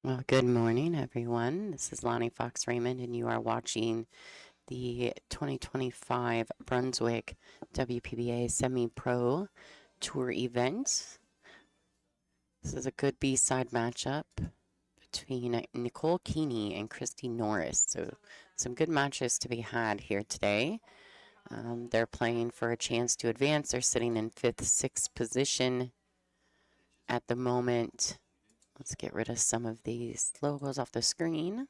Well, good morning, everyone. This is Lonnie Fox Raymond, and you are watching the 2025 Brunswick WPBA Semi-Pro Tour event. This is a good B-side matchup between Nicole Keeney and Christy Norris. So some good matches to be had here today. They're playing for a chance to advance. They're sitting in 5th, 6th position at the moment. Let's get rid of some of these logos off the screen.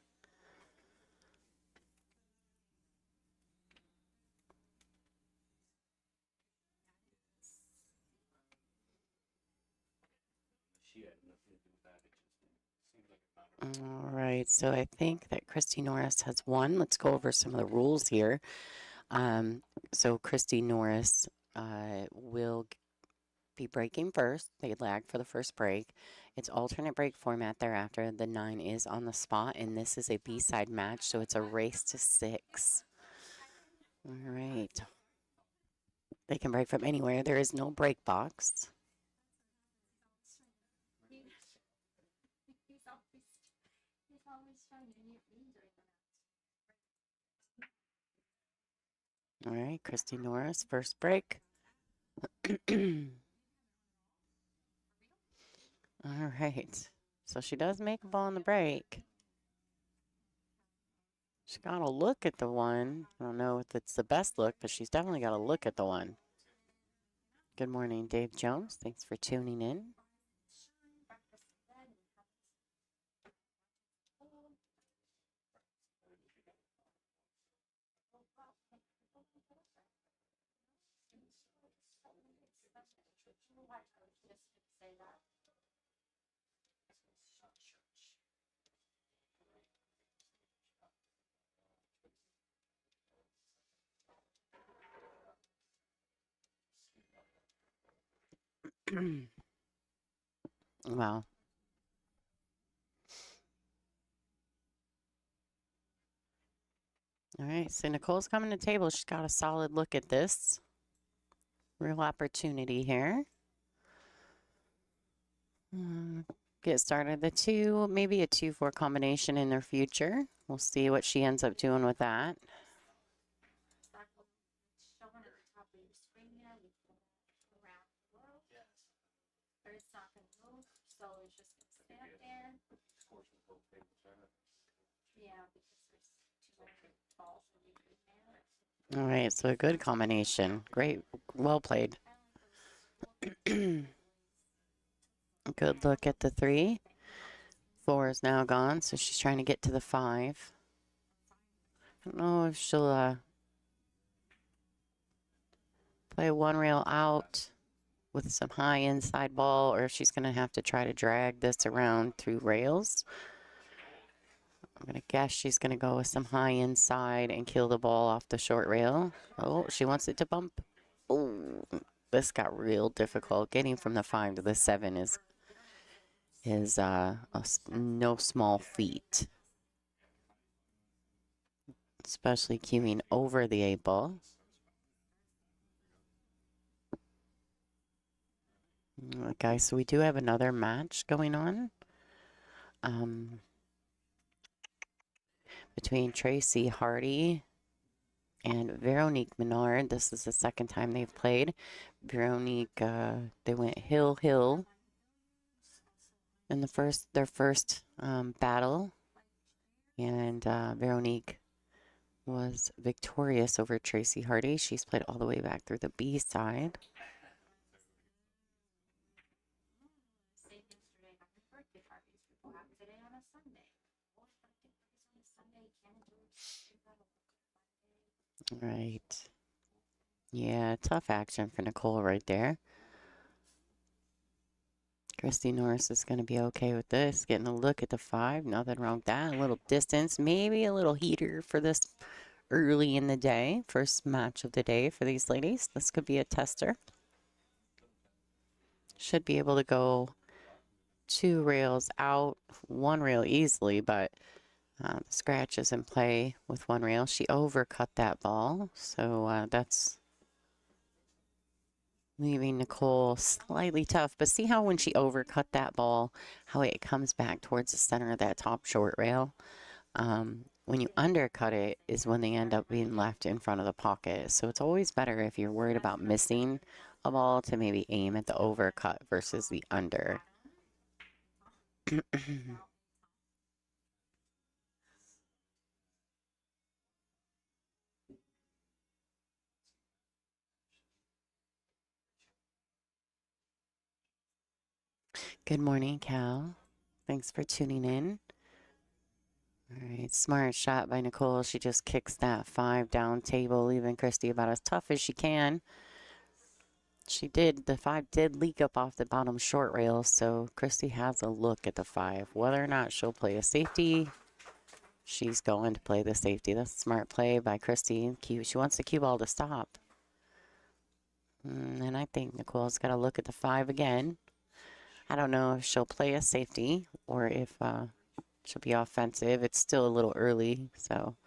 All right, so I think that Christy Norris has won. Let's go over some of the rules here. So Christy Norris will be breaking first. They lag for the first break. It's alternate break format thereafter. The 9 is on the spot, and this is a B-side match, so it's a race to 6. All right. They can break from anywhere. There is no break box. All right, Christy Norris, first break. All right. So she does make a ball on the break. She's got to look at the one. I don't know if it's the best look, but she's definitely got to look at the one. Good morning, Dave Jones. Thanks for tuning in. Wow. All right, so Nicole's coming to the table. She's got a solid look at this. Real opportunity here. Get started. The 2, maybe a 2-4 combination in their future. We'll see what she ends up doing with that. All right, so a good combination. Great, well played. Good look at the 3. 4 is now gone, so she's trying to get to the 5. I don't know if she'll play one rail out with some high inside ball, or if she's going to have to try to drag this around through rails. I'm going to guess she's going to go with some high inside and kill the ball off the short rail. Oh, she wants it to bump. Oh, this got real difficult. Getting from the 5 to the 7 is no small feat, especially queuing over the 8 ball. Okay, so we do have another match going on. Between Tracy Hardy and Veronique Menard. This is the second time they've played. Veronique, they went hill in their first battle, and Veronique was victorious over Tracy Hardy. She's played all the way back through the B side. Right. Yeah, tough action for Nicole right there. Christy Norris is going to be okay with this. Getting a look at the 5. Nothing wrong with that. A little distance. Maybe a little heater for this early in the day. First match of the day for these ladies. This could be a tester. Should be able to go 2 rails out, 1 rail easily, but the scratch is in play with 1 rail. She overcut that ball, so that's leaving Nicole slightly tough. But see how when she overcut that ball, how it comes back towards the center of that top short rail? When you undercut it is when they end up being left in front of the pocket. So it's always better if you're worried about missing a ball to maybe aim at the overcut versus the under. Good morning, Cal. Thanks for tuning in. All right, smart shot by Nicole. She just kicks that 5 down table, leaving Christy about as tough as she can. The 5 did leak up off the bottom short rail, so Christy has a look at the 5. Whether or not she'll play a safety, she's going to play the safety. That's a smart play by Christy. She wants the cue ball to stop. And I think Nicole's got to look at the 5 again. I don't know if she'll play a safety or if she'll be offensive. It's still a little early, so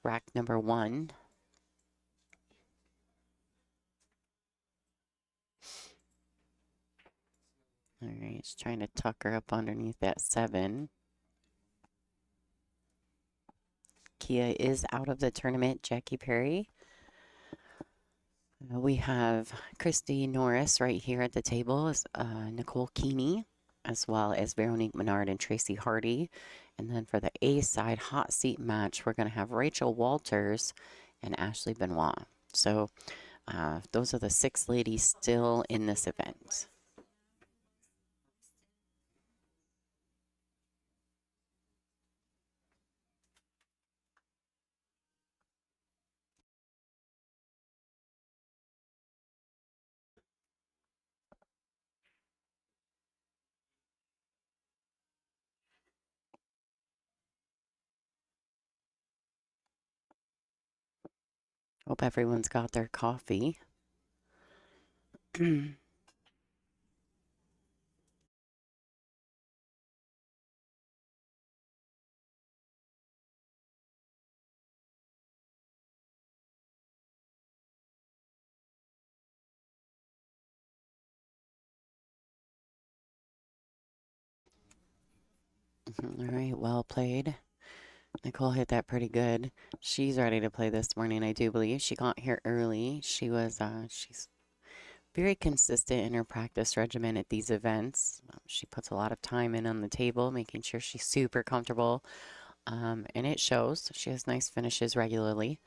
rack number 1. All right, she's trying to tuck her up underneath that 7. Kia is out of the tournament, Jackie Perry. We have Christy Norris right here at the table, Nicole Keeney, as well as Veronique Menard and Tracy Hardy. And then for the A side hot seat match, we're going to have Rachel Walters and Ashley Benoit. So those are the 6 ladies still in this event. Hope everyone's got their coffee. All right, well played. Nicole hit that pretty good. She's ready to play this morning, I do believe. She got here early. She's very consistent in her practice regimen at these events. She puts a lot of time in on the table, making sure she's super comfortable. And it shows. She has nice finishes regularly.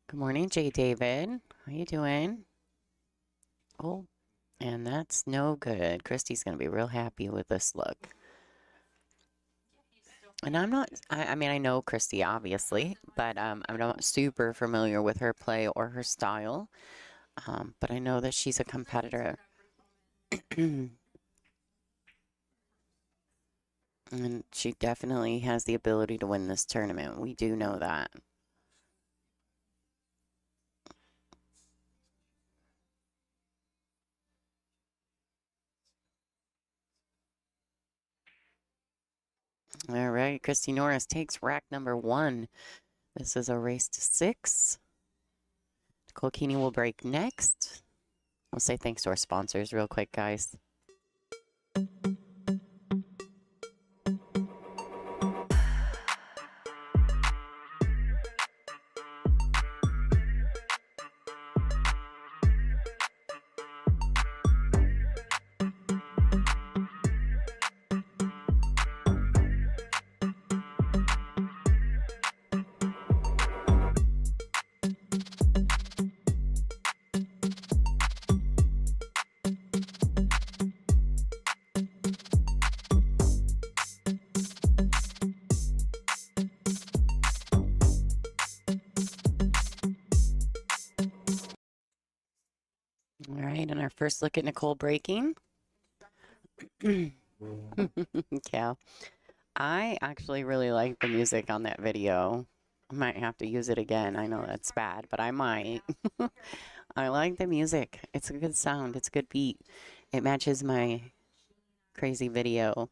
Good morning, Jay David. How you doing? Oh, and that's no good. Christy's going to be real happy with this look. And I mean, I know Christy, obviously, but I'm not super familiar with her play or her style. But I know that she's a competitor. And she definitely has the ability to win this tournament. We do know that. All right, Christy Norris takes rack number 1. This is a race to 6. Nicole Keeney will break next. We'll say thanks to our sponsors real quick, guys. All right, and our first look at Nicole breaking. Cal. I actually really like the music on that video. I might have to use it again. I know that's bad, but I might. I like the music. It's a good sound. It's a good beat. It matches my crazy video.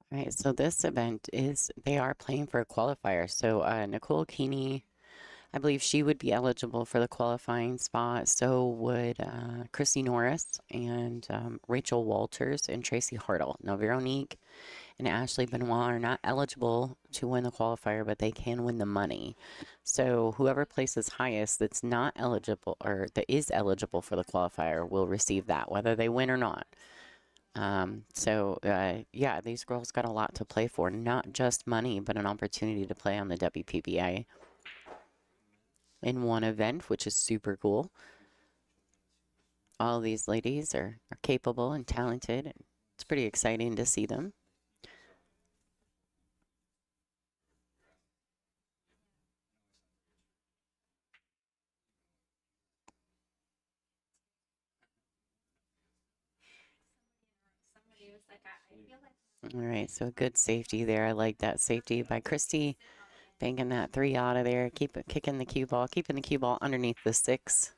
All right, so this event is, they are playing for a qualifier. So Nicole Keeney, I believe she would be eligible for the qualifying spot. So would Christy Norris and Rachel Walters and Tracy Hartle. Now, Veronique and Ashley Benoit are not eligible to win the qualifier, but they can win the money. So whoever places highest that's not eligible or that is eligible for the qualifier will receive that, whether they win or not. Yeah, these girls got a lot to play for, not just money, but an opportunity to play on the WPBA in one event, which is super cool. All these ladies are capable and talented, and it's pretty exciting to see them. All right, so good safety there. I like that safety by Christy, banking that 3 out of there. Keep it kicking the cue ball, keeping the cue ball underneath the 6.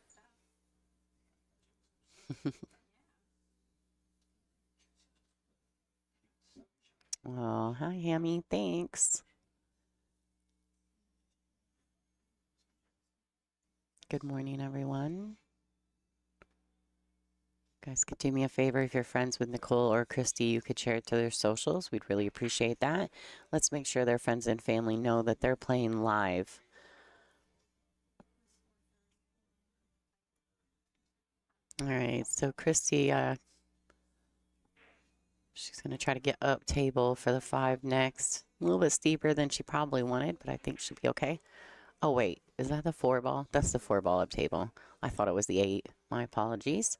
Oh, hi, Hammy. Thanks. Good morning, everyone. Guys, could do me a favor if you're friends with Nicole or Christy, you could share it to their socials. We'd really appreciate that. Let's make sure their friends and family know that they're playing live. All right, so Christy, she's going to try to get up table for the 5 next. A little bit steeper than she probably wanted, but I think she'll be okay. Oh, wait, is that the 4 ball? That's the 4 ball up table. I thought it was the 8. My apologies.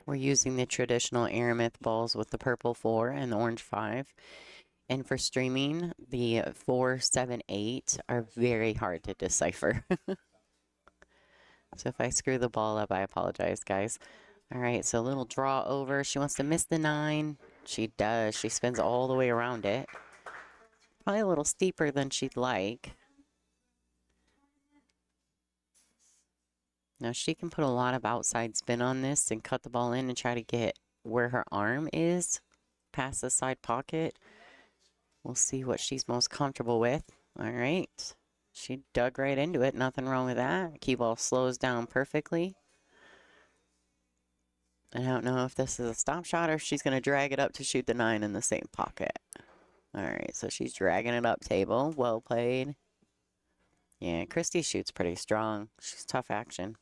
We're using the traditional Aramith balls with the purple 4 and the orange 5. And for streaming, the 4, 7, 8 are very hard to decipher. So if I screw the ball up, I apologize, guys. All right, so a little draw over. She wants to miss the 9. She does. She spins all the way around it. Probably a little steeper than she'd like. Now she can put a lot of outside spin on this and cut the ball in and try to get where her arm is past the side pocket. We'll see what she's most comfortable with. All right. She dug right into it. Nothing wrong with that. Cue ball slows down perfectly. I don't know if this is a stop shot or if she's going to drag it up to shoot the 9 in the same pocket. All right, so she's dragging it up table. Well played. Yeah, Christy shoots pretty strong. She's tough action.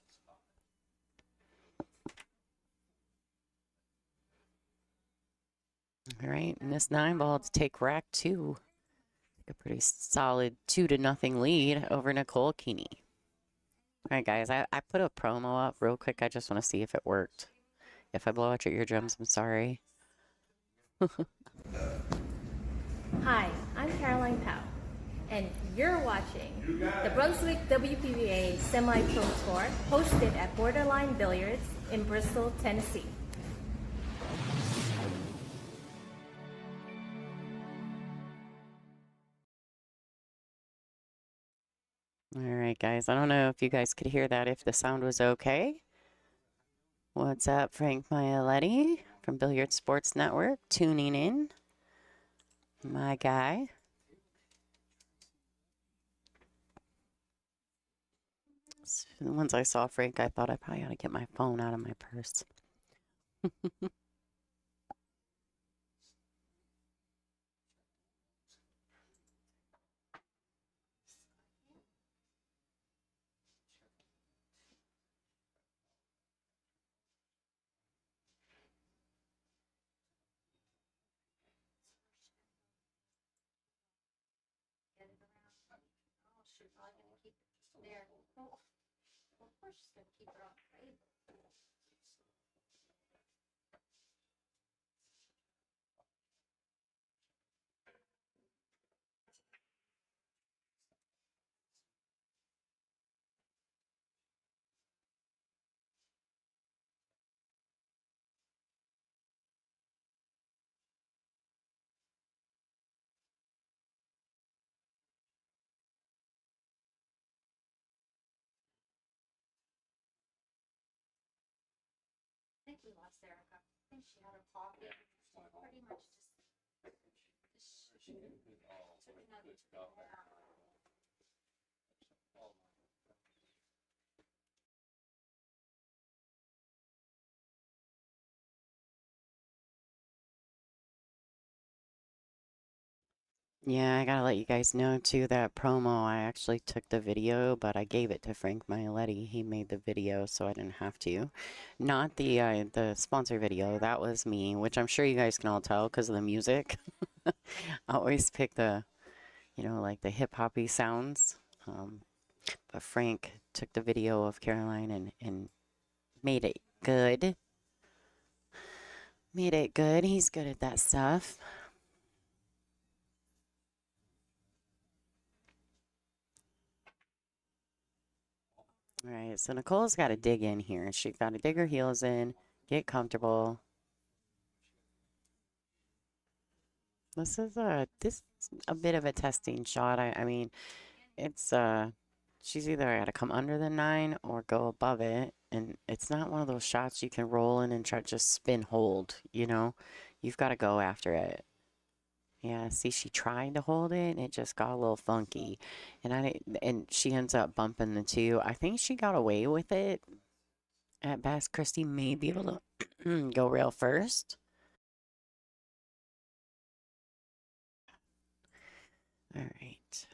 All right, and this 9 ball to take rack 2. A pretty solid 2-0 lead over Nicole Keeney. All right, guys, I put a promo up real quick. I just want to see if it worked. If I blow out your eardrums, I'm sorry. Hi, I'm Caroline Powell, and you're watching the Brunswick WPBA Semi-Pro Tour hosted at Borderline Billiards in Bristol, Tennessee. All right, guys, I don't know if you guys could hear that, if the sound was okay. What's up, Frank Maialetti from Billiard Sports Network, tuning in. My guy. Once I saw Frank, I thought I probably ought to get my phone out of my purse. we lost Erica. I think she had a cough. Pretty much just took another Yeah, I gotta let you guys know too that promo, I actually took the video, but I gave it to Frank Mieletti. He made the video, so I didn't have to. Not the sponsor video. That was me, which I'm sure you guys can all tell because of the music. I always pick the, like the hip hoppy sounds. But Frank took the video of Caroline and made it good. Made it good. He's good at that stuff. All right, so Nicole's got to dig in here. She's got to dig her heels in, get comfortable. This is a bit of a testing shot. I mean, it's she's either got to come under the 9 or go above it, and it's not one of those shots you can roll in and try to just spin hold, You've got to go after it. Yeah, see, she tried to hold it, and it just got a little funky, and she ends up bumping the 2. I think she got away with it. At best, Christy may be able to go rail first. All right.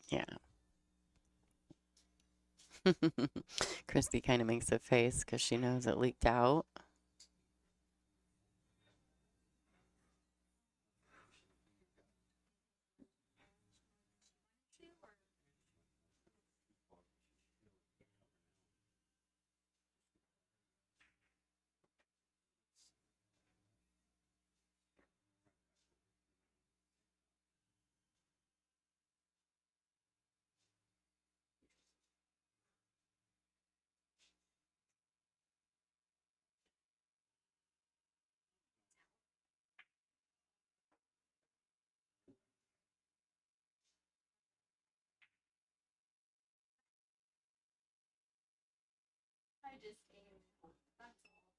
Yeah. Christy kind of makes a face because she knows it leaked out. I just aimed. That's all.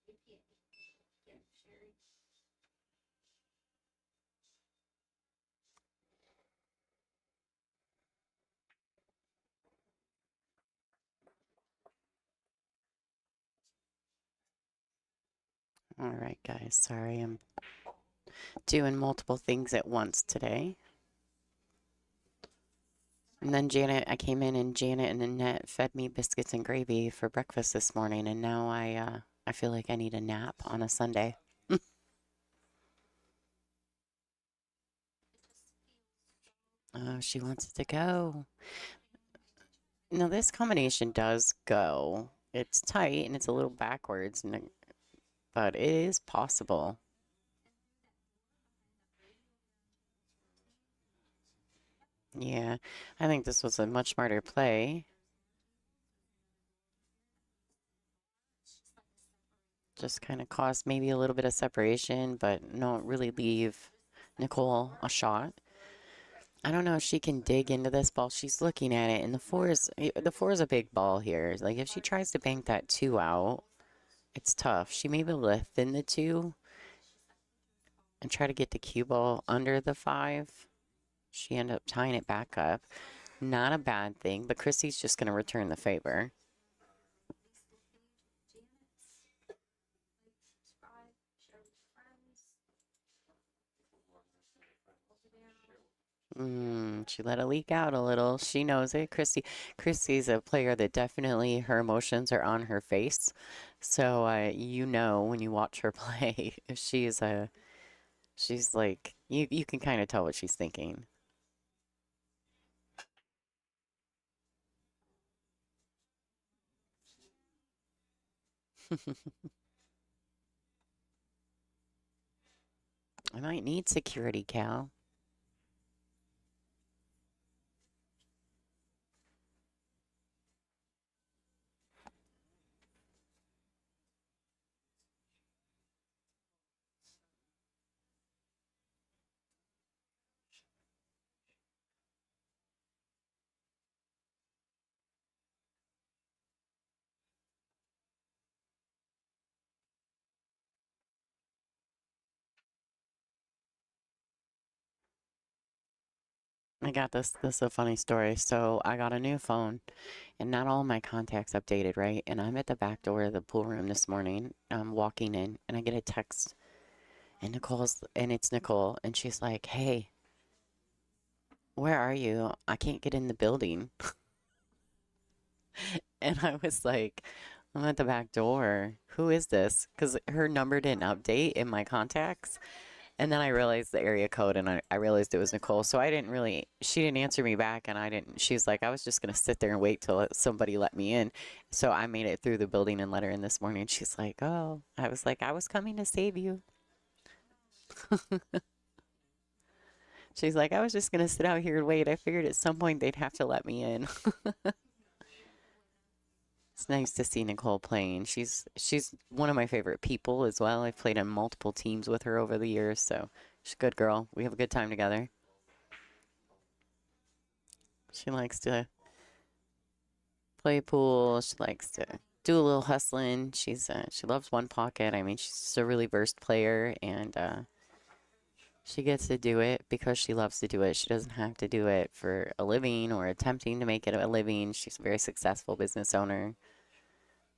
WPA. Yeah, Sherry. All right, guys. Sorry, I'm doing multiple things at once today. And then I came in and Janet and Annette fed me biscuits and gravy for breakfast this morning, and now I feel like I need a nap on a Sunday. Oh, she wants it to go. No, this combination does go. It's tight and it's a little backwards, but it is possible. Yeah, I think this was a much smarter play. Just kind of caused maybe a little bit of separation, but don't really leave Nicole a shot. I don't know if she can dig into this ball. She's looking at it, and the 4 is a big ball here. Like if she tries to bank that 2 out, it's tough. She may be able to thin the 2 and try to get the cue ball under the 5. She ended up tying it back up. Not a bad thing, but Christy's just going to return the favor. She let it leak out a little. She knows it. Christy's a player that definitely her emotions are on her face. So when you watch her play, she's like you can kind of tell what she's thinking. I might need security, Cal. I got this. This is a funny story. So I got a new phone, and not all my contacts updated, right? And I'm at the back door of the pool room this morning. I'm walking in, and I get a text, and it's Nicole, and she's like, "Hey, where are you? I can't get in the building." And I was like, "I'm at the back door. Who is this?" Because her number didn't update in my contacts. And then I realized the area code, and I realized it was Nicole. So she didn't answer me back, and she's like, I was just going to sit there and wait till somebody let me in. So I made it through the building and let her in this morning. She's like, oh, I was like, I was coming to save you. She's like, I was just going to sit out here and wait. I figured at some point they'd have to let me in. It's nice to see Nicole playing. She's one of my favorite people as well. I've played on multiple teams with her over the years, so she's a good girl. We have a good time together. She likes to play pool. She likes to do a little hustling. She loves one pocket. I mean, she's just a really versed player, and she gets to do it because she loves to do it. She doesn't have to do it for a living or attempting to make it a living. She's a very successful business owner.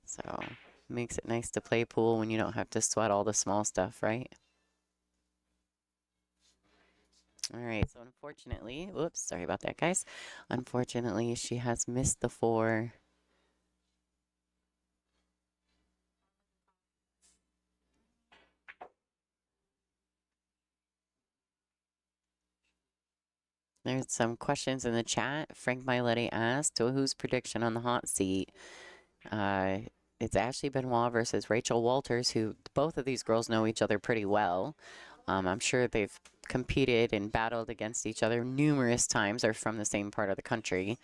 So it makes it nice to play pool when you don't have to sweat all the small stuff, right? All right, so unfortunately, whoops, sorry about that, guys. Unfortunately, she has missed the 4. There's some questions in the chat. Frank Miletti asked, who's prediction on the hot seat? It's Ashley Benoit versus Rachel Walters, who both of these girls know each other pretty well. I'm sure they've competed and battled against each other numerous times, are from the same part of the country.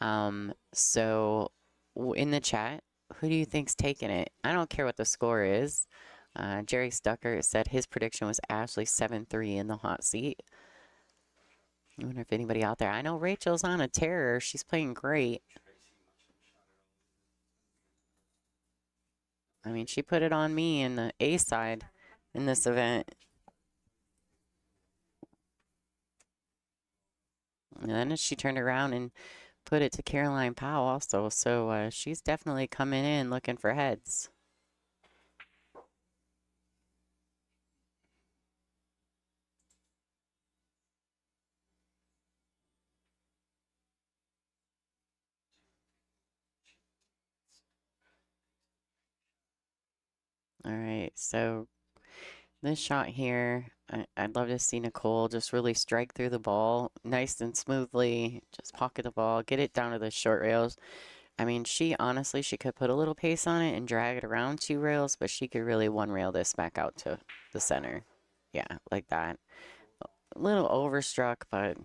So in the chat, who do you think's taking it? I don't care what the score is. Jerry Stucker said his prediction was Ashley 7-3 in the hot seat. I wonder if anybody out there. I know Rachel's on a tear. She's playing great. I mean, she put it on me in the A side in this event. And then she turned around and put it to Caroline Powell also. So she's definitely coming in looking for heads. All right, so this shot here, I'd love to see Nicole just really strike through the ball nice and smoothly, just pocket the ball, get it down to the short rails. I mean, she could put a little pace on it and drag it around 2 rails, but she could really 1 rail this back out to the center. Yeah, like that. A little overstruck, but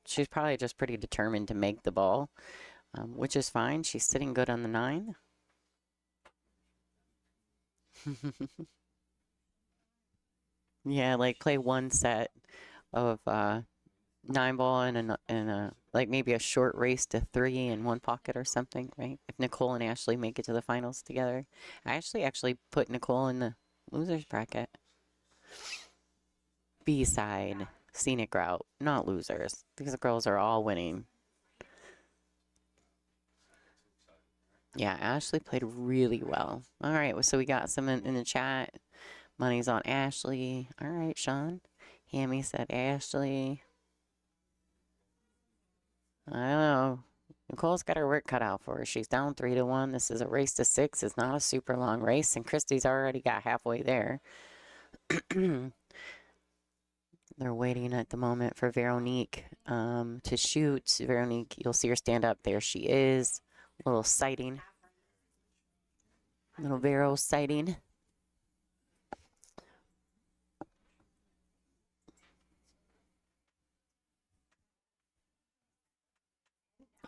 she's probably just pretty determined to make the ball, which is fine. She's sitting good on the 9. Yeah, like play 1 set of 9 ball and like maybe a short race to 3 in 1 pocket or something, right? If Nicole and Ashley make it to the finals together. I actually put Nicole in the losers bracket. B side, scenic route, not losers. These girls are all winning. Yeah, Ashley played really well. All right, so we got some in the chat. Money's on Ashley. All right, Sean. Hammy said Ashley. I don't know. Nicole's got her work cut out for her. She's down 3-1. This is a race to 6. It's not a super long race, and Christy's already got halfway there. They're waiting at the moment for Veronique to shoot. Veronique, you'll see her stand up. There she is. A little sighting. Little Vero sighting.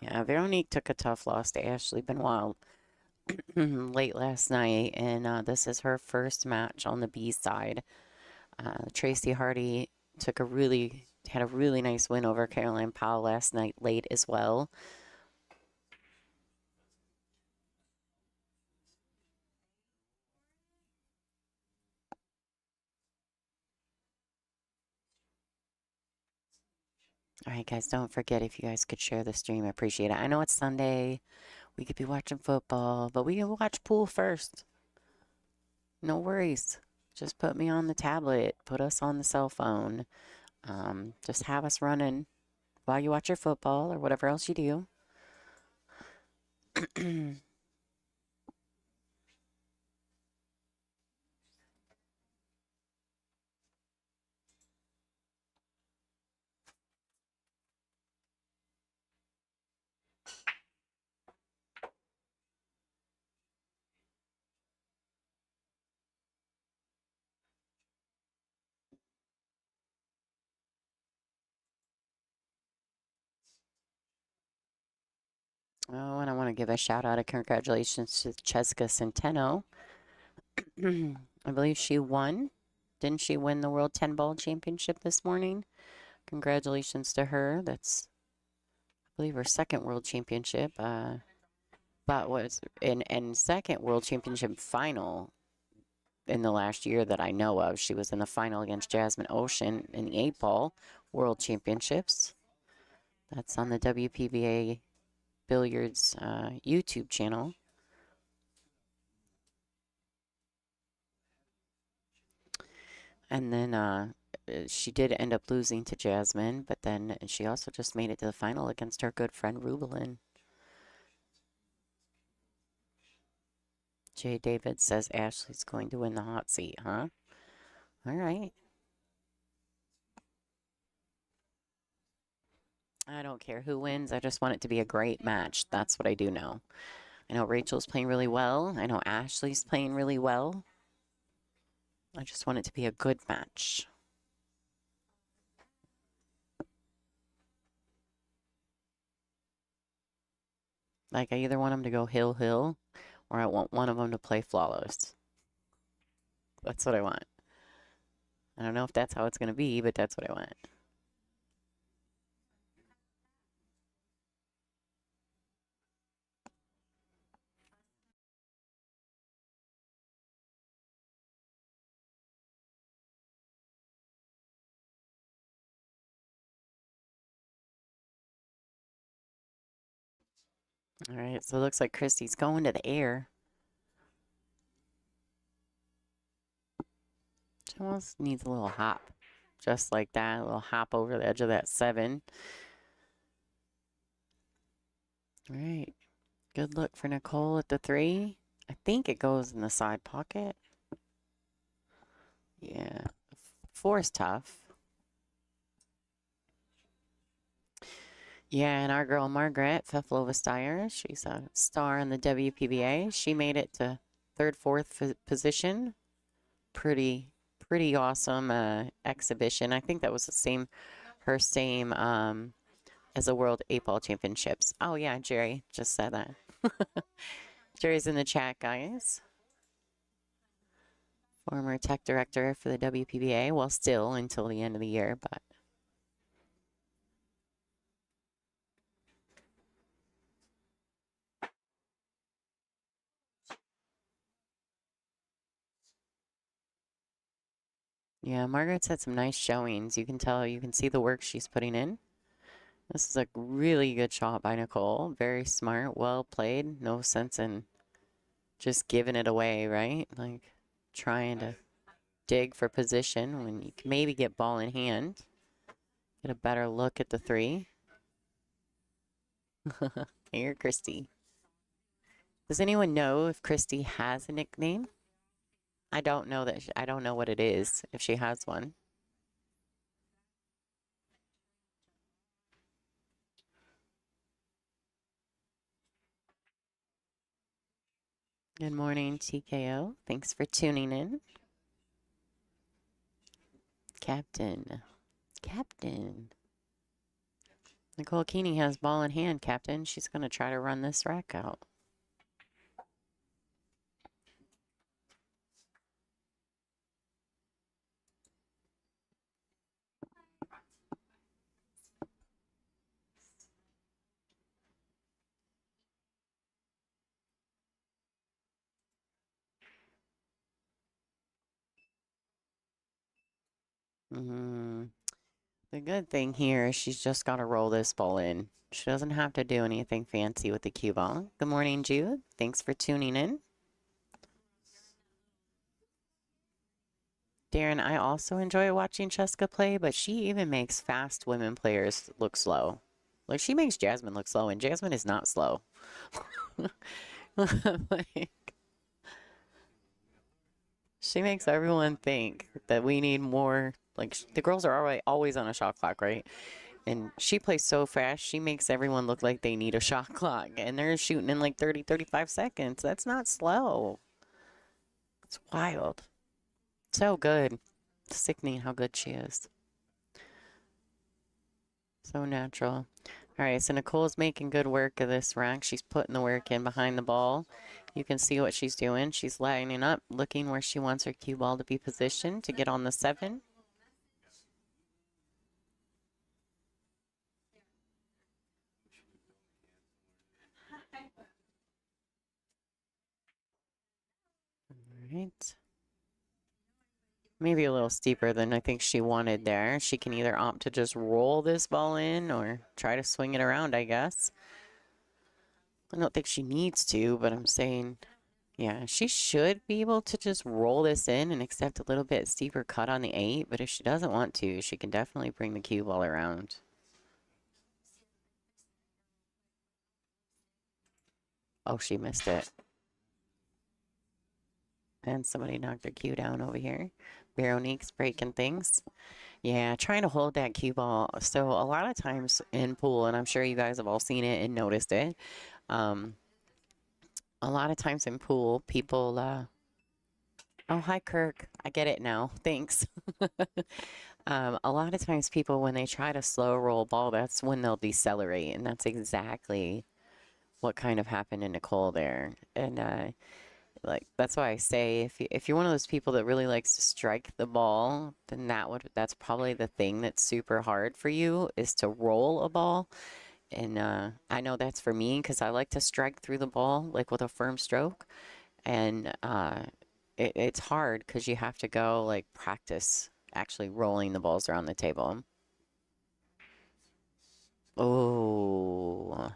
Yeah, Veronique took a tough loss to Ashley Benoit late last night, and this is her first match on the B side. Tracy Hardy had a really nice win over Caroline Powell last night late as well. All right, guys, don't forget if you guys could share the stream. I appreciate it. I know it's Sunday. We could be watching football, but we can watch pool first. No worries. Just put me on the tablet. Put us on the cell phone. Just have us running while you watch your football or whatever else you do. Oh, and I want to give a shout out of congratulations to Cheska Centeno. I believe she won. Didn't she win the World 10 Ball Championship this morning? Congratulations to her. That's, I believe, her second World Championship. But was in second World Championship final in the last year that I know of. She was in the final against Jasmine Ocean in the 8-Ball World Championships. That's on the WPBA Billiards YouTube channel. And then she did end up losing to Jasmine, but then she also just made it to the final against her good friend Rubelin. Jay David says Ashley's going to win the hot seat, huh? All right. I don't care who wins. I just want it to be a great match. That's what I do know. I know Rachel's playing really well. I know Ashley's playing really well. I just want it to be a good match. Like, I either want them to go hill, or I want one of them to play flawless. That's what I want. I don't know if that's how it's going to be, but that's what I want. All right, so it looks like Christy's going to the air. She almost needs a little hop. Just like that, a little hop over the edge of that 7. All right, good look for Nicole at the 3. I think it goes in the side pocket. Yeah, 4 is tough. Yeah, and our girl Margaret Feflova-Steyer, she's a star in the WPBA. She made it to 3rd, 4th position. Pretty awesome exhibition. I think that was her same as the World 8-Ball Championships. Oh yeah, Jerry just said that. Jerry's in the chat, guys. Former tech director for the WPBA. Well, still until the end of the year, but. Yeah, Margaret's had some nice showings. You can tell, you can see the work she's putting in. This is a really good shot by Nicole. Very smart, well played. No sense in just giving it away, right? Like trying to dig for position when you can maybe get ball in hand. Get a better look at the 3. Here, Christy. Does anyone know if Christy has a nickname? I don't know that. I don't know what it is, if she has one. Good morning, TKO. Thanks for tuning in. Captain. Nicole Keeney has ball in hand, Captain. She's going to try to run this rack out. The good thing here is she's just got to roll this ball in. She doesn't have to do anything fancy with the cue ball. Good morning, Jude. Thanks for tuning in. Darren, I also enjoy watching Cheska play, but she even makes fast women players look slow. Like, she makes Jasmine look slow, and Jasmine is not slow. Like, she makes everyone think that we need more. Like, the girls are always on a shot clock, right? And she plays so fast, she makes everyone look like they need a shot clock. And they're shooting in like 30, 35 seconds. That's not slow. It's wild. So good. Sickening how good she is. So natural. All right, so Nicole's making good work of this rack. She's putting the work in behind the ball. You can see what she's doing. She's lining up, looking where she wants her cue ball to be positioned to get on the 7. All right. Maybe a little steeper than I think she wanted there. She can either opt to just roll this ball in or try to swing it around, I guess. I don't think she needs to, but I'm saying, yeah, she should be able to just roll this in and accept a little bit steeper cut on the 8, but if she doesn't want to, she can definitely bring the cue ball around. Oh, she missed it. And somebody knocked their cue down over here. Veronique's breaking things. Yeah, trying to hold that cue ball. So a lot of times in pool, and I'm sure you guys have all seen it and noticed it, a lot of times in pool, people, oh, hi, Kirk. I get it now. Thanks. A lot of times people, when they try to slow roll ball, that's when they'll decelerate. And that's exactly what kind of happened to Nicole there. And, like, that's why I say if you're one of those people that really likes to strike the ball, then that's probably the thing that's super hard for you, is to roll a ball. And I know that's for me because I like to strike through the ball like with a firm stroke, and it's hard because you have to go like practice actually rolling the balls around the table. Oh,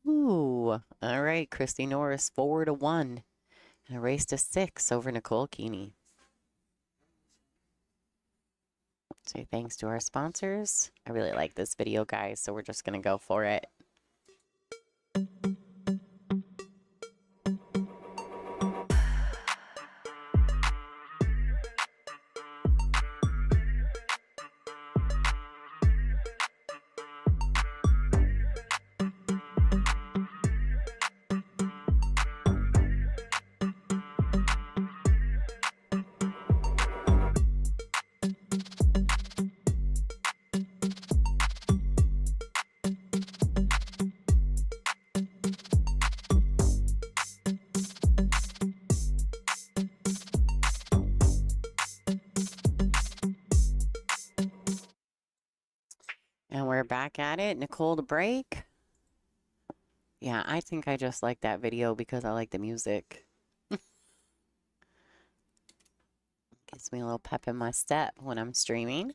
ooh! All right, Christy Norris 4-1. And a race to 6 over Nicole Keeney. Say thanks to our sponsors. I really like this video, guys, so we're just going to go for it. And we're back at it. Nicole to break. Yeah, I think I just like that video because I like the music. Gives me a little pep in my step when I'm streaming.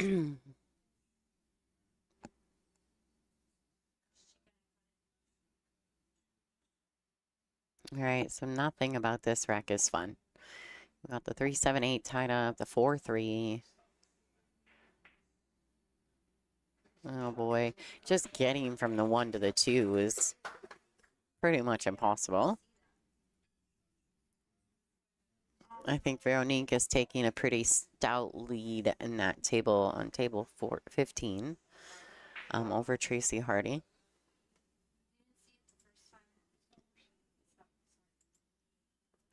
All right, so nothing about this rack is fun. We got the 3-7-8 tied up, the 4-3. Oh boy, just getting from the 1 to the 2 is pretty much impossible. I think Veronique is taking a pretty stout lead in that table on table 15 over Tracy Hardy.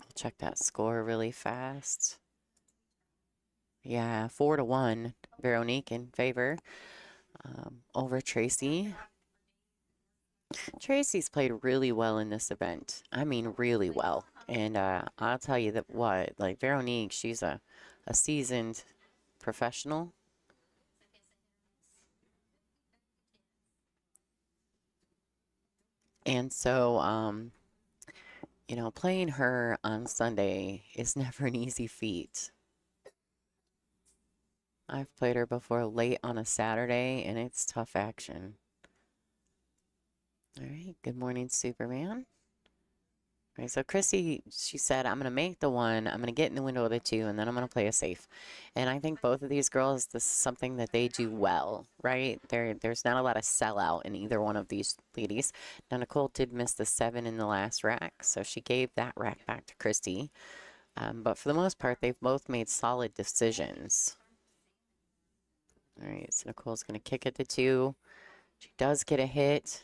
I'll check that score really fast. Yeah, 4-1, Veronique in favor over Tracy. Tracy's played really well in this event. I mean, really well. And I'll tell you that like Veronique, she's a seasoned professional. And so, you know, playing her on Sunday is never an easy feat. I've played her before late on a Saturday, and it's tough action. All right, good morning, Superman. All right, so Christy, she said, I'm going to make the one, I'm going to get in the window of the two, and then I'm going to play a safe. And I think both of these girls, this is something that they do well, right? There's not a lot of sellout in either one of these ladies. Now, Nicole did miss the 7 in the last rack, so she gave that rack back to Christy. But for the most part, they've both made solid decisions. All right, so Nicole's going to kick at the 2. She does get a hit.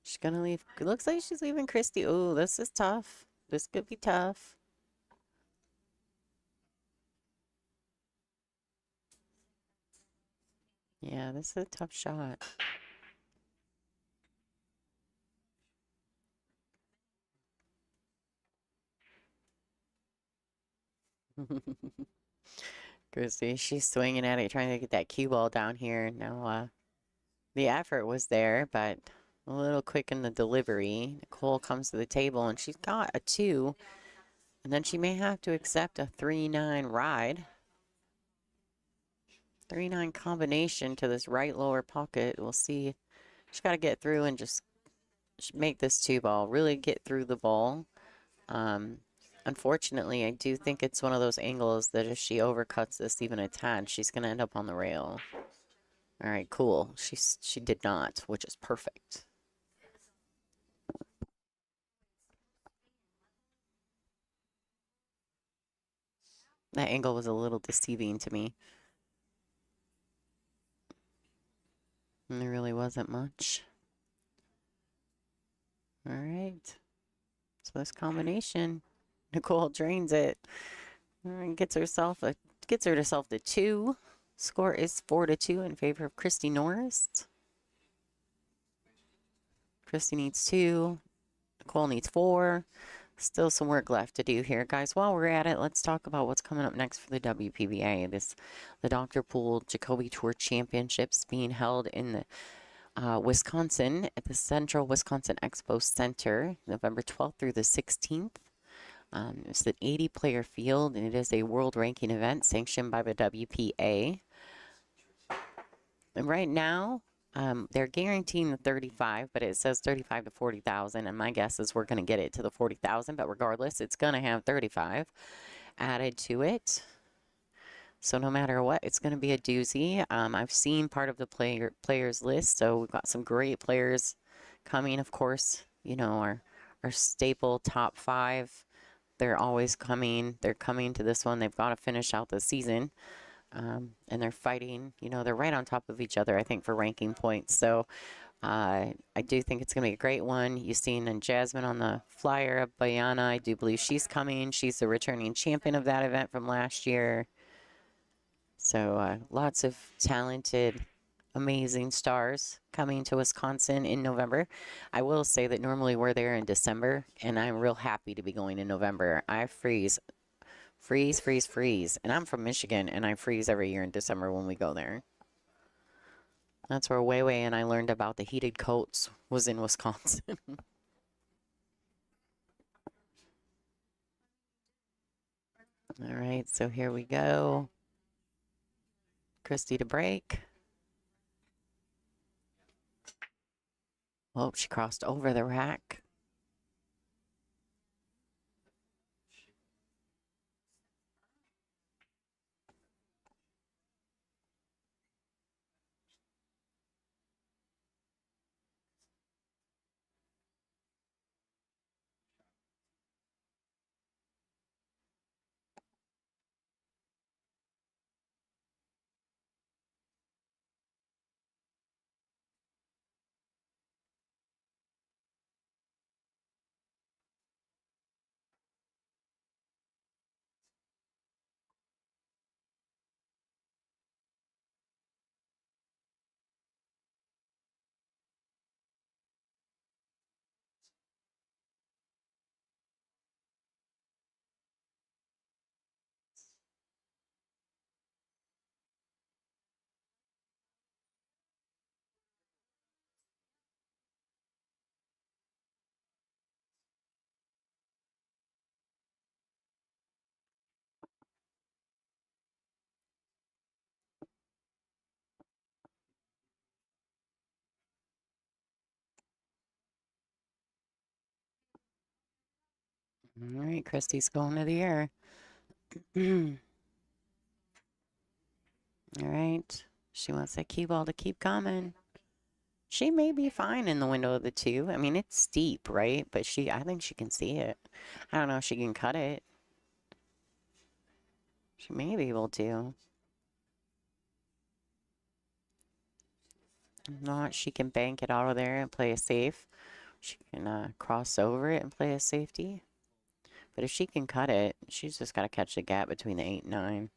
She's going to leave. It looks like she's leaving Christy. Oh, this is tough. This could be tough. Yeah, this is a tough shot. Christy, she's swinging at it, trying to get that cue ball down here. Now, the effort was there, but a little quick in the delivery. Nicole comes to the table, and she's got a 2. And then she may have to accept a 3-9 ride. 3-9 combination to this right lower pocket. We'll see. She's got to get through and just make this 2 ball, really get through the ball. Unfortunately, I do think it's one of those angles that if she overcuts this even a tad, she's going to end up on the rail. All right, cool. She did not, which is perfect. That angle was a little deceiving to me. And there really wasn't much. All right. So this combination, Nicole drains it and gets herself the 2. Score is 4-2 in favor of Christy Norris. Christy needs 2. Nicole needs 4. Still some work left to do here, guys. While we're at it, let's talk about what's coming up next for the WPBA. The Dr. Poole Jacoby Tour Championships being held in the Wisconsin at the Central Wisconsin Expo Center, November 12th through the 16th. It's an 80-player field, and it is a world ranking event sanctioned by the WPA. And right now, they're guaranteeing the 35, but it says 35 to 40,000, and my guess is we're going to get it to the 40,000, but regardless, it's going to have 35 added to it. So no matter what, it's going to be a doozy. I've seen part of the players list, so we've got some great players coming, of course. You know, our staple top 5. They're always coming. They're coming to this one. They've got to finish out the season. And they're fighting. You know, they're right on top of each other, I think, for ranking points. So I do think it's going to be a great one. You've seen Jasmine on the flyer of Bayana. I do believe she's coming. She's the returning champion of that event from last year. So lots of talented, amazing stars coming to Wisconsin in November. I will say that normally we're there in December, and I'm real happy to be going in November. I freeze. And I'm from Michigan, and I freeze every year in December when we go there. That's where Weiwei and I learned about the heated coats was in Wisconsin. All right, so here we go. Christy to break. Oh, she crossed over the rack. All right, Christy's going to the air. All right. She wants that cue ball to keep coming. She may be fine in the window of the 2. I mean, it's steep, right? But I think she can see it. I don't know if she can cut it. She may be able to. If not, she can bank it out of there and play a safe. She can cross over it and play a safety. But if she can cut it, she's just got to catch the gap between the 8 and 9.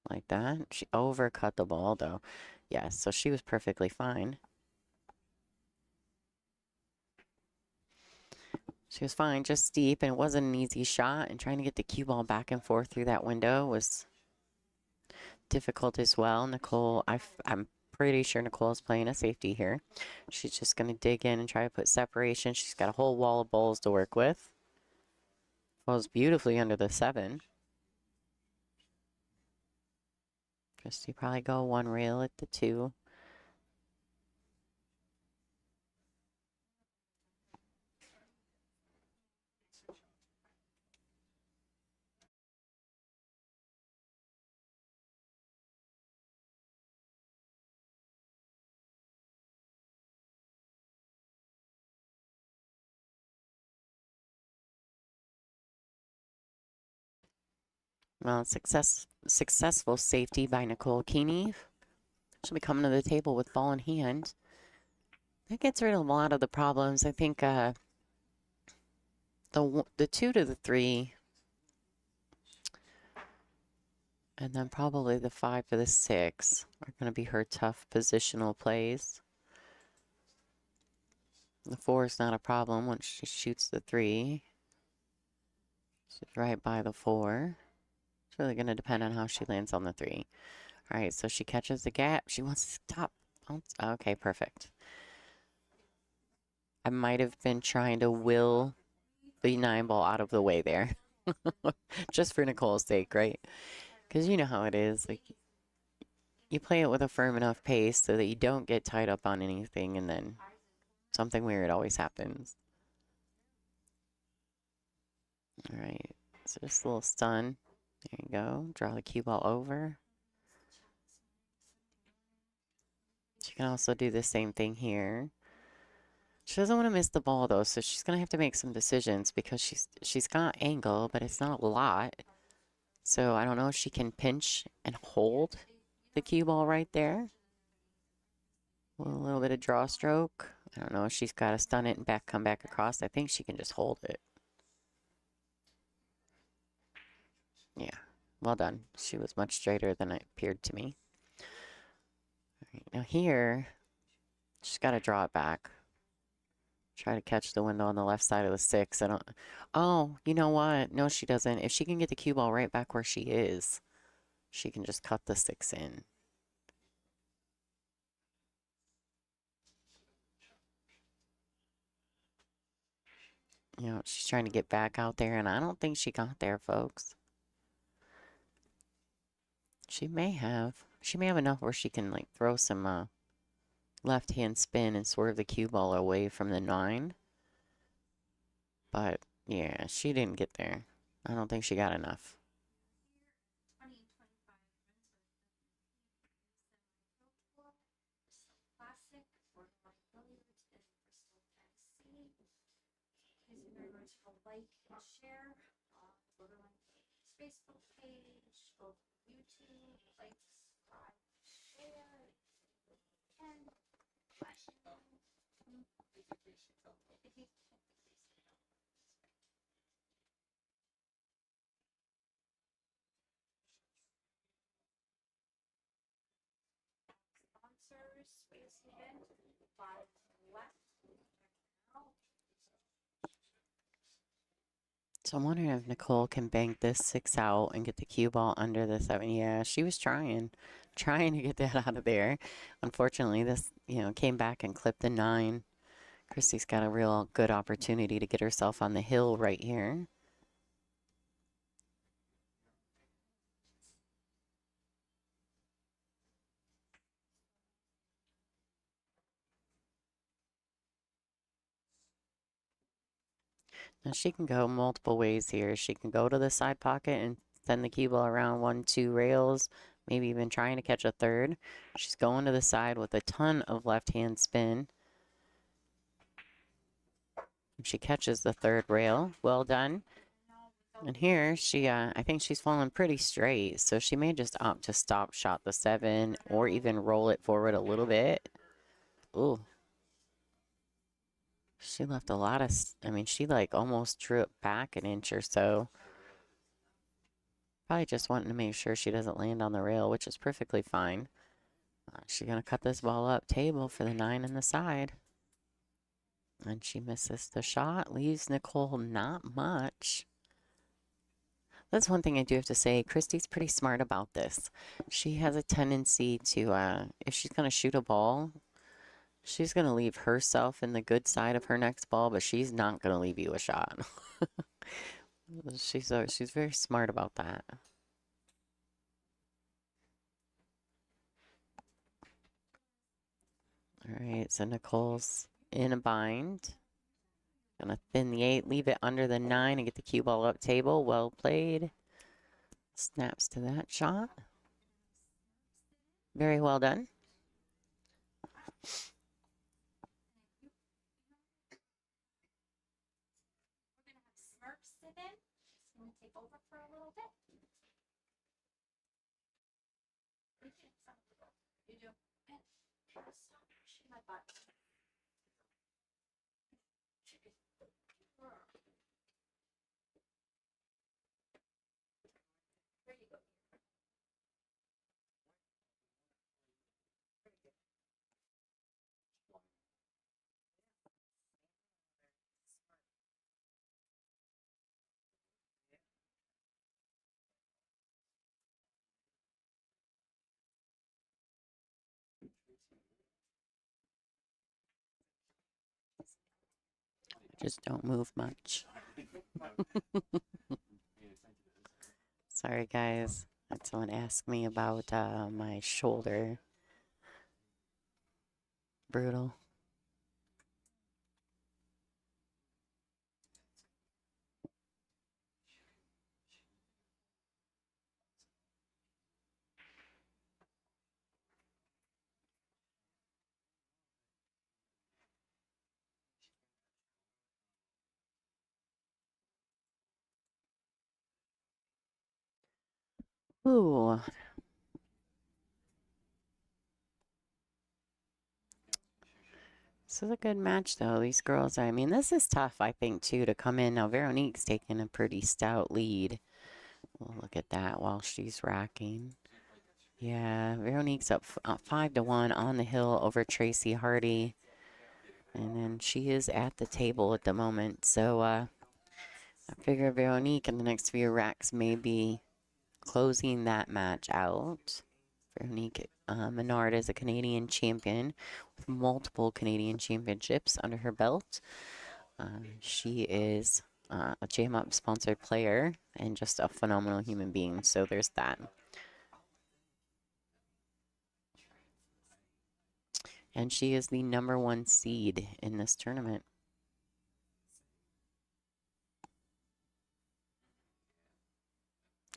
Like that. She overcut the ball, though. Yeah, so she was perfectly fine. She was fine, just steep, and it wasn't an easy shot. And trying to get the cue ball back and forth through that window was difficult as well. Nicole, I'm pretty sure Nicole's playing a safety here. She's just going to dig in and try to put separation. She's got a whole wall of balls to work with. Falls beautifully under the 7. Christy probably go 1 rail at the 2. Well, successful safety by Nicole Keeney. She'll be coming to the table with ball in hand. That gets rid of a lot of the problems. I think the 2 to the 3, and then probably the 5 to the 6 are going to be her tough positional plays. The 4 is not a problem once she shoots the 3. She's right by the 4. It's really going to depend on how she lands on the 3. All right, so she catches the gap. She wants to stop. Okay, perfect. I might have been trying to will the 9 ball out of the way there. Just for Nicole's sake, right? Because you know how it is. Like, you play it with a firm enough pace so that you don't get tied up on anything, and then something weird always happens. All right, so just a little stun. There you go. Draw the cue ball over. She can also do the same thing here. She doesn't want to miss the ball, though, so she's going to have to make some decisions because she's got angle, but it's not a lot. So I don't know if she can pinch and hold the cue ball right there. A little bit of draw stroke. I don't know if she's got to stun it and come back across. I think she can just hold it. Yeah, well done. She was much straighter than it appeared to me. All right, now here, she's got to draw it back. Try to catch the window on the left side of the 6. Oh, you know what? No, she doesn't. If she can get the cue ball right back where she is, she can just cut the 6 in. You know, she's trying to get back out there, and I don't think she got there, folks. She may have. She may have enough where she can, like, throw some left-hand spin and swerve the cue ball away from the 9. But, yeah, she didn't get there. I don't think she got enough. Classic Borderline Billiards in Bristol, Tennessee. Please remember to like and share on the Borderline Billiards Facebook page, both YouTube, like, subscribe, share, and sponsors for this event, 5 left. So I'm wondering if Nicole can bank this 6 out and get the cue ball under the 7. Yeah, she was trying to get that out of there. Unfortunately, this, came back and clipped the 9. Christy's got a real good opportunity to get herself on the hill right here. Now she can go multiple ways here. She can go to the side pocket and send the cue ball around 1, 2 rails, maybe even trying to catch a third. She's going to the side with a ton of left-hand spin. She catches the third rail. Well done. And here, I think she's falling pretty straight, so she may just opt to stop shot the 7 or even roll it forward a little bit. Ooh. She left a lot of, I mean, she like almost drew it back an inch or so. Probably just wanting to make sure she doesn't land on the rail, which is perfectly fine. She's going to cut this ball up table for the 9 in the side. And she misses the shot, leaves Nicole not much. That's one thing I do have to say. Christy's pretty smart about this. She has a tendency to, if she's going to shoot a ball, she's going to leave herself in the good side of her next ball, but she's not going to leave you a shot. She's very smart about that. All right, so Nicole's in a bind. Gonna thin the 8, leave it under the 9, and get the cue ball up table. Well played. Snaps to that shot. Very well done. We're gonna have Smurf sit in. She's gonna take over for a little bit. You do. Stop pushing my butt. There you go. Just don't move much. Sorry, guys. Had someone ask me about my shoulder. Brutal. Ooh. This is a good match, though. These girls, I mean, this is tough, I think, too, to come in. Now, Veronique's taking a pretty stout lead. We'll look at that while she's racking. Yeah, Veronique's up 5-1 on the hill over Tracy Hardy. And then she is at the table at the moment. So I figure Veronique in the next few racks may be closing that match out. Veronique Menard is a Canadian champion with multiple Canadian championships under her belt. She is a Jam Up sponsored player and just a phenomenal human being. So there's that. And she is the #1 seed in this tournament.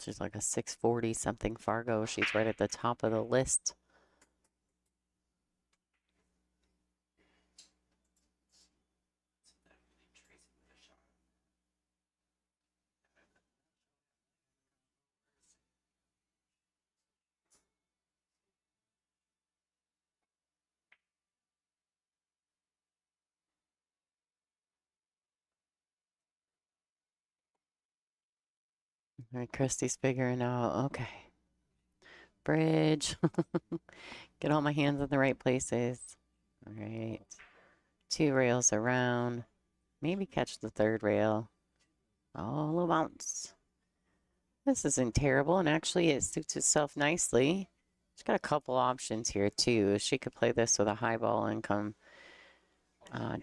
She's like a 640 something Fargo. She's right at the top of the list. All right, Christy's figuring out, okay. Bridge. Get all my hands in the right places. All right. 2 rails around. Maybe catch the 3rd rail. Oh, a little bounce. This isn't terrible, and actually it suits itself nicely. She's got a couple options here, too. She could play this with a high ball and come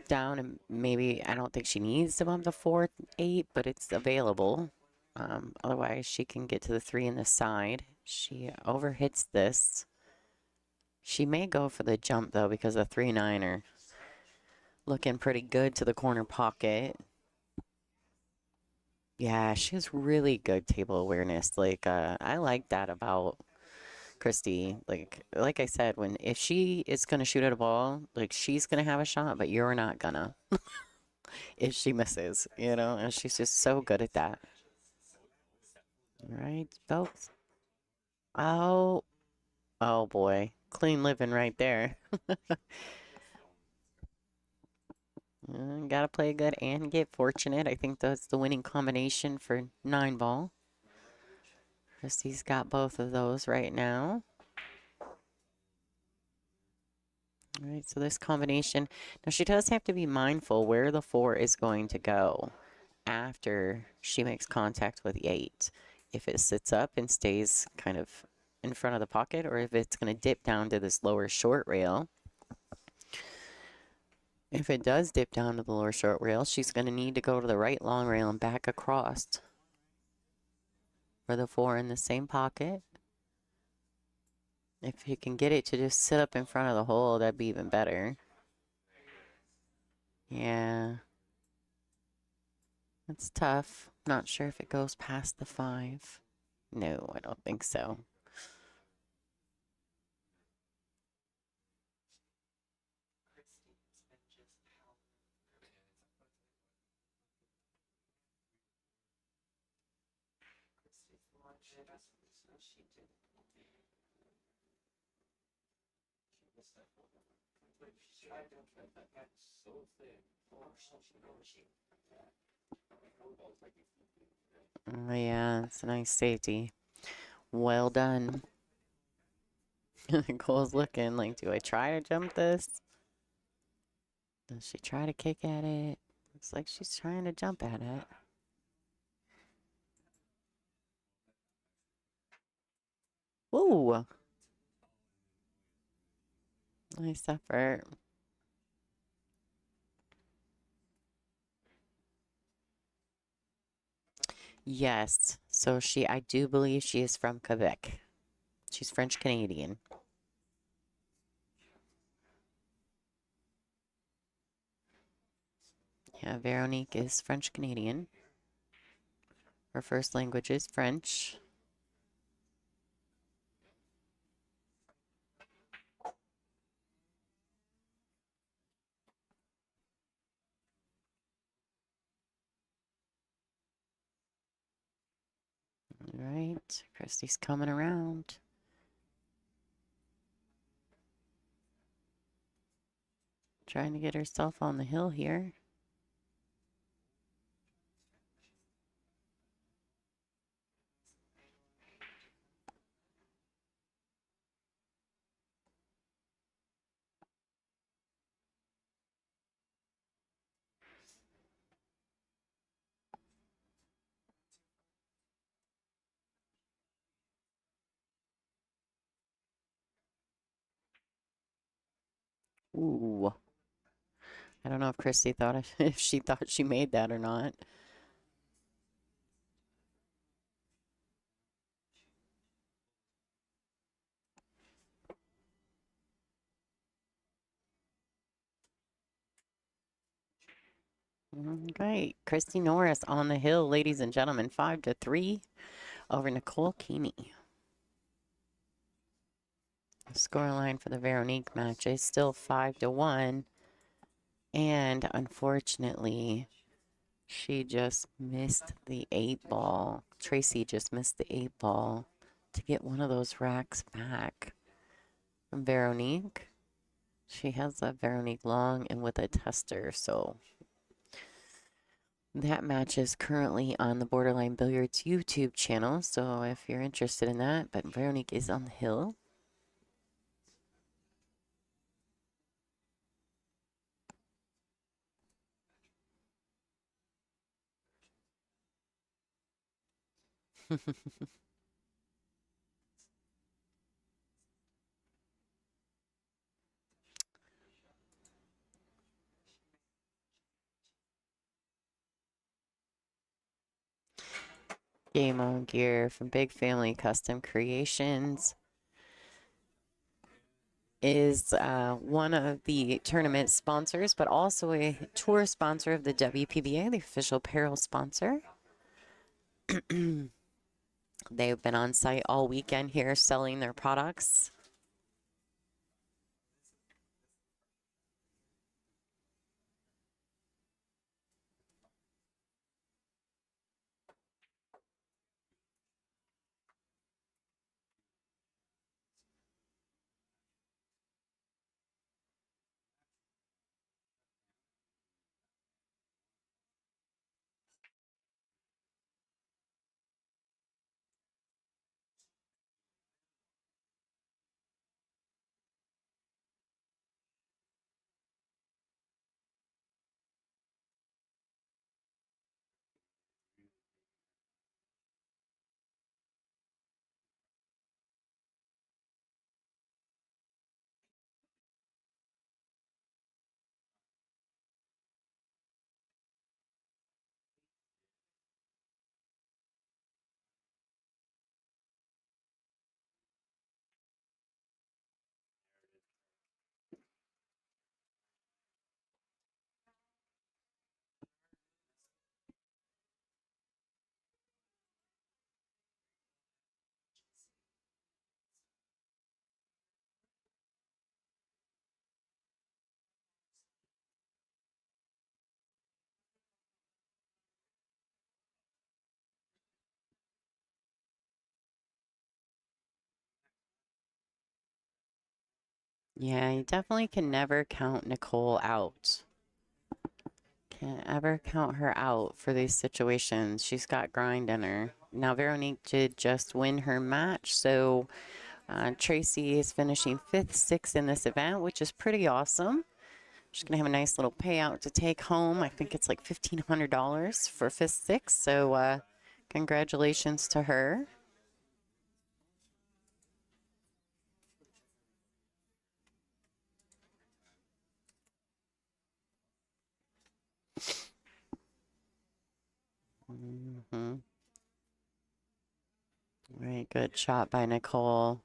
down, and maybe, I don't think she needs to bump the 4-8, but it's available. Otherwise, she can get to the 3 in the side. She overhits this. She may go for the jump, though, because the 3-9 are looking pretty good to the corner pocket. Yeah, she has really good table awareness. Like, I like that about Christy. Like I said, when if she is gonna shoot at a ball, like she's gonna have a shot, but you're not gonna if she misses, you know, and she's just so good at that. All right, both. Oh, oh boy. Clean living right there. Gotta play good and get fortunate. I think that's the winning combination for 9 ball. Christy's got both of those right now. All right, so this combination. Now she does have to be mindful where the 4 is going to go after she makes contact with the 8. If it sits up and stays kind of in front of the pocket, or if it's going to dip down to this lower short rail. If it does dip down to the lower short rail, she's going to need to go to the right long rail and back across for the 4 in the same pocket. If you can get it to just sit up in front of the hole, that'd be even better. Yeah. That's tough. Not sure if it goes past the 5. No, I don't think so. Oh, yeah, it's a nice safety. Well done. Nicole's looking like, do I try to jump this? Does she try to kick at it? Looks like she's trying to jump at it. Whoa! Nice effort. Yes. So I do believe she is from Quebec. She's French Canadian. Yeah, Veronique is French Canadian. Her first language is French. All right, Christy's coming around. Trying to get herself on the hill here. Ooh. I don't know if Christy thought if she thought she made that or not. Great. Christy Norris on the hill, ladies and gentlemen. 5-3 over Nicole Keeney. The scoreline for the Veronique match is still 5-1. And unfortunately, she just missed the 8-ball. Tracy just missed the 8-ball to get one of those racks back from Veronique. She has a Veronique long and with a tester, so that match is currently on the Borderline Billiards YouTube channel. So if you're interested in that, but Veronique is on the hill. Game on gear from Big Family Custom Creations is one of the tournament sponsors, but also a tour sponsor of the WPBA, the official apparel sponsor. They've been on site all weekend here selling their products. Yeah, you definitely can never count Nicole out. Can't ever count her out for these situations. She's got grind in her. Now, Veronique did just win her match, so Tracy is finishing 5th, 6th in this event, which is pretty awesome. She's going to have a nice little payout to take home. I think it's like $1,500 for 5th, 6th, so congratulations to her. Very good shot by Nicole.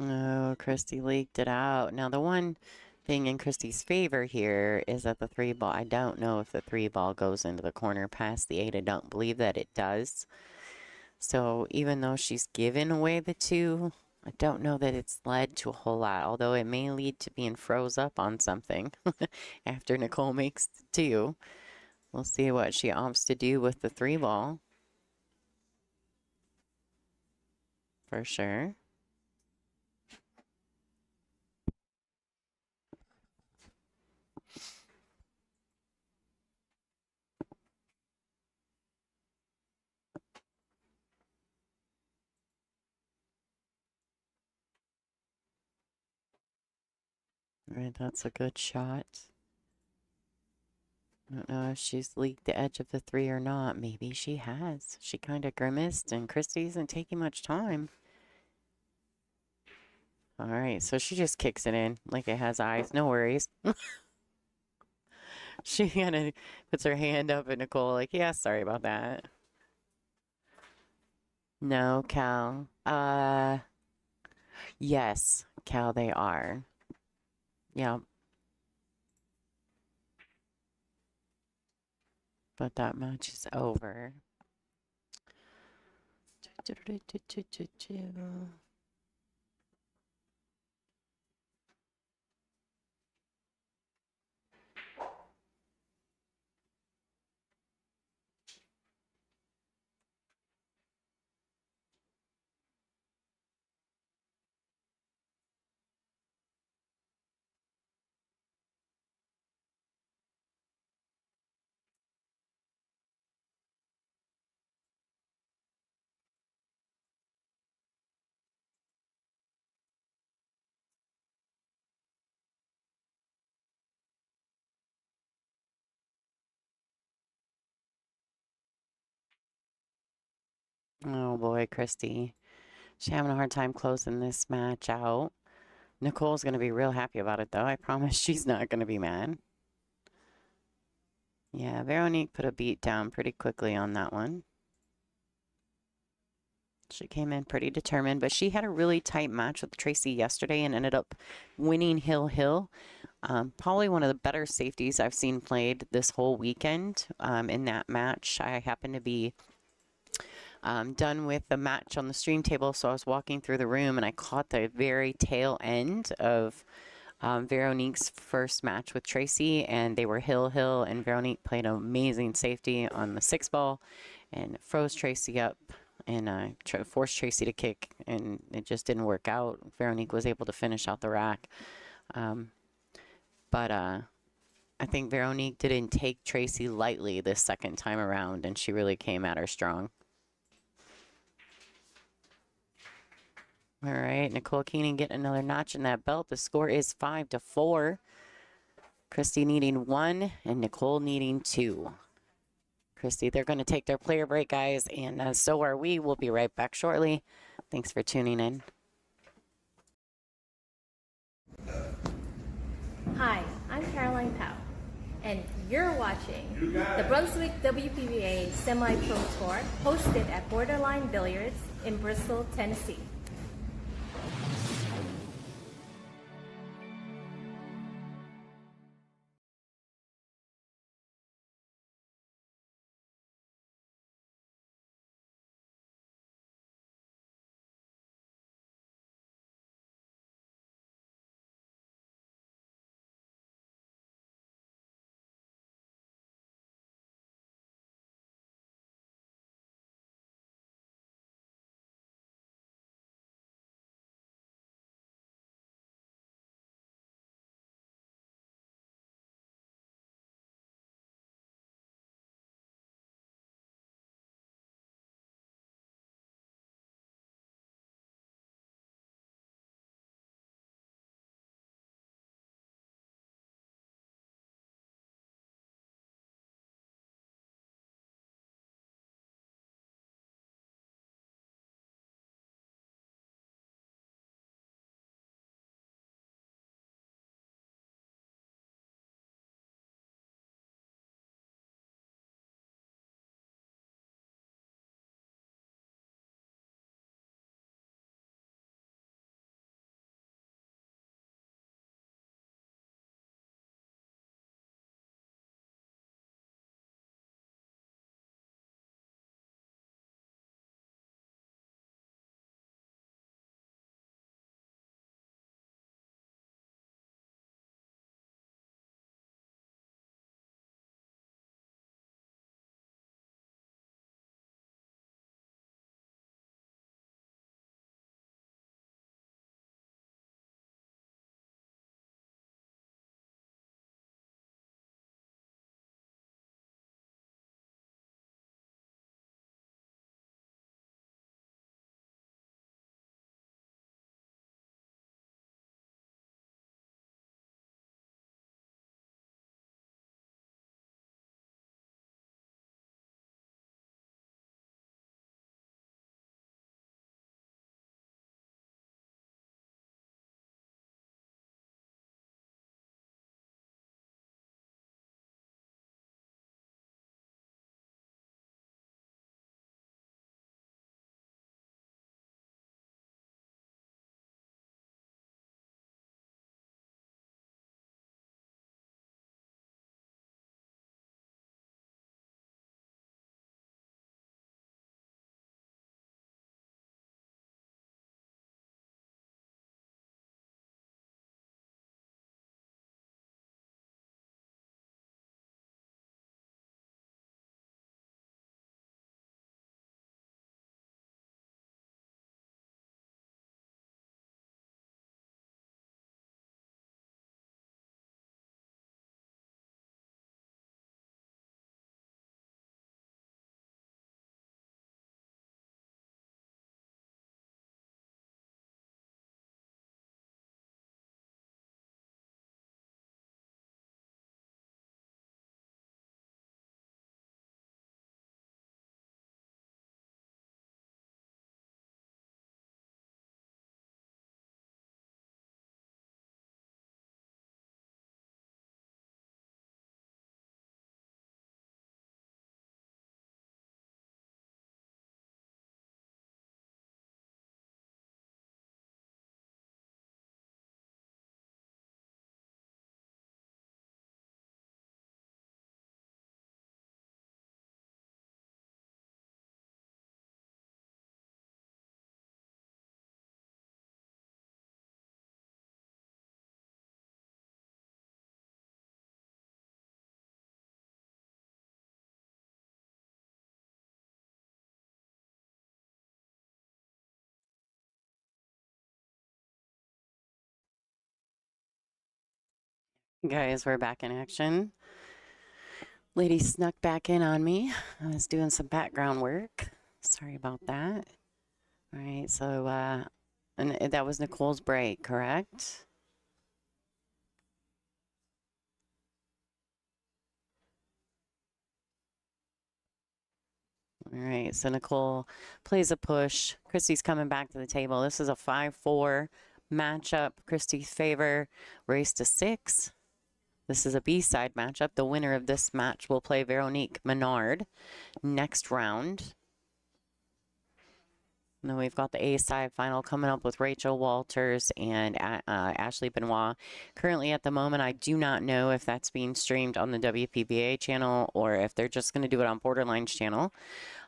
Oh, Christy leaked it out. Now, the one thing in Christy's favor here is that the 3 ball, I don't know if the 3 ball goes into the corner past the 8. I don't believe that it does. So even though she's given away the 2, I don't know that it's led to a whole lot, although it may lead to being froze up on something after Nicole makes the 2. We'll see what she opts to do with the 3 ball. For sure. All right, that's a good shot. I don't know if she's leaked the edge of the 3 or not. Maybe she has. She kind of grimaced, and Christy isn't taking much time. All right, so she just kicks it in like it has eyes. No worries. She kind of puts her hand up at Nicole like, yeah, sorry about that. No, Cal. Yes, Cal, they are. Yeah. But that match is over. Oh boy, Christy. She's having a hard time closing this match out. Nicole's going to be real happy about it, though. I promise she's not going to be mad. Yeah, Veronique put a beat down pretty quickly on that one. She came in pretty determined, but she had a really tight match with Tracy yesterday and ended up winning Hill. Probably one of the better safeties I've seen played this whole weekend in that match. I happened to be done with the match on the stream table, so I was walking through the room and I caught the very tail end of Veronique's first match with Tracy, and they were Hill, and Veronique played an amazing safety on the 6-ball and froze Tracy up and forced Tracy to kick, and it just didn't work out. Veronique was able to finish out the rack. But I think Veronique didn't take Tracy lightly this second time around, and she really came at her strong. All right, Nicole Keeney getting another notch in that belt. The score is 5-4. Christy needing 1 and Nicole needing 2. Christy, they're going to take their player break, guys, and so are we. We'll be right back shortly. Thanks for tuning in. Hi, I'm Caroline Powell, and you're watching the Brunswick WPBA Semi-Pro Tour hosted at Borderline Billiards in Bristol, Tennessee. Guys, we're back in action. Lady snuck back in on me. I was doing some background work. Sorry about that. All right, so and that was Nicole's break, correct? All right, so Nicole plays a push. Christy's coming back to the table. This is a 5-4 matchup. Christy's favor, race to 6. This is a B-side matchup. The winner of this match will play Veronique Menard next round. And then we've got the A-side final coming up with Rachel Walters and Ashley Benoit. Currently at the moment, I do not know if that's being streamed on the WPBA channel or if they're just going to do it on Borderline's channel.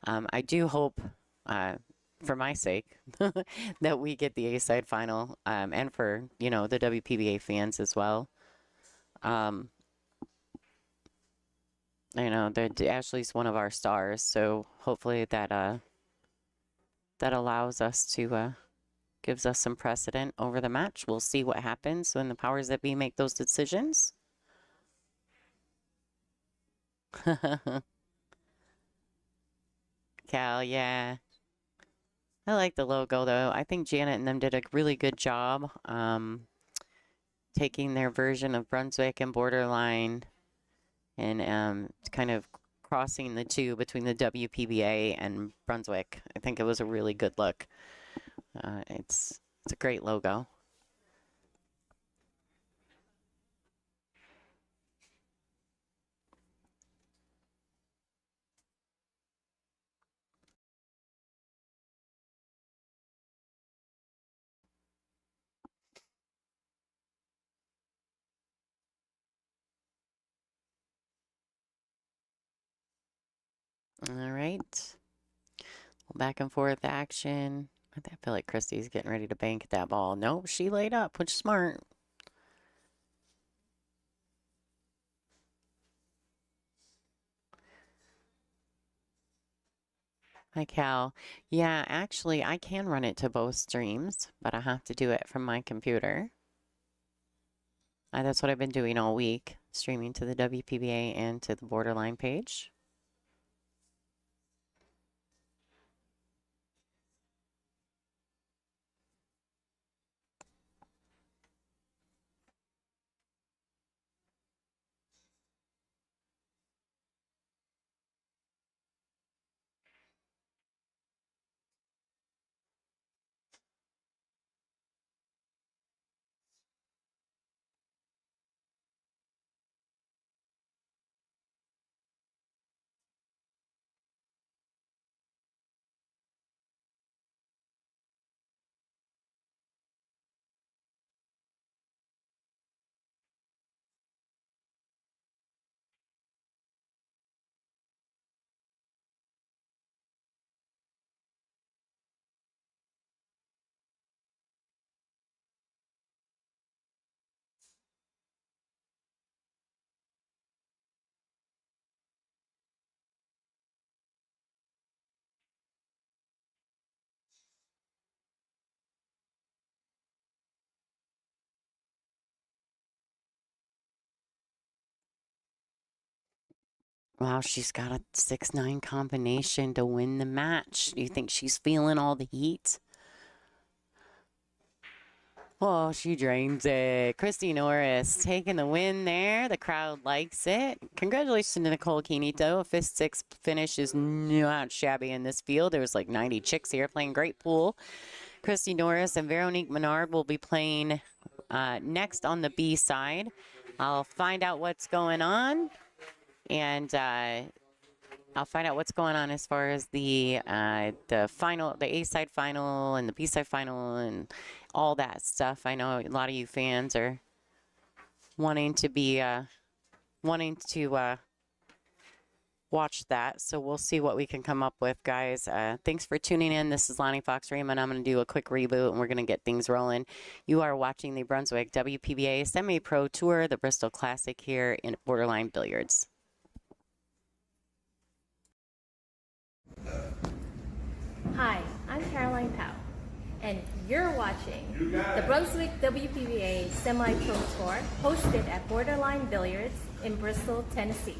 I do hope, for my sake, that we get the A-side final and for, you know, the WPBA fans as well. You know, Ashley's one of our stars, so hopefully that that allows us to gives us some precedent over the match. We'll see what happens when the powers that be make those decisions. Cal, yeah. I like the logo though. I think Janet and them did a really good job taking their version of Brunswick and Borderline and kind of crossing the two between the WPBA and Brunswick. I think it was a really good look. It's a great logo. All right. Back and forth action. I feel like Christy's getting ready to bank that ball. Nope, she laid up, which is smart. Hi, Cal. Yeah, actually, I can run it to both streams, but I have to do it from my computer. That's what I've been doing all week, streaming to the WPBA and to the Borderline page. Wow, she's got a 6-9 combination to win the match. Do you think she's feeling all the heat? Oh, she drains it. Christy Norris taking the win there. The crowd likes it. Congratulations to Nicole Keeney, though. A 5th-6 finish is not shabby in this field. There was like 90 chicks here playing great pool. Christy Norris and Veronique Menard will be playing next on the B side. I'll find out what's going on, and I'll find out what's going on as far as the final, the A side final and the B side final and all that stuff. I know a lot of you fans are wanting to watch that, so we'll see what we can come up with, guys. Thanks for tuning in. This is Lonnie Fox Raymond. I'm going to do a quick reboot, and we're going to get things rolling. You are watching the Brunswick WPBA Semi-Pro Tour, the Bristol Classic here in Borderline Billiards. Hi, I'm Caroline Powell, and you're watching the Brunswick WPBA Semi-Pro Tour hosted at Borderline Billiards in Bristol, Tennessee.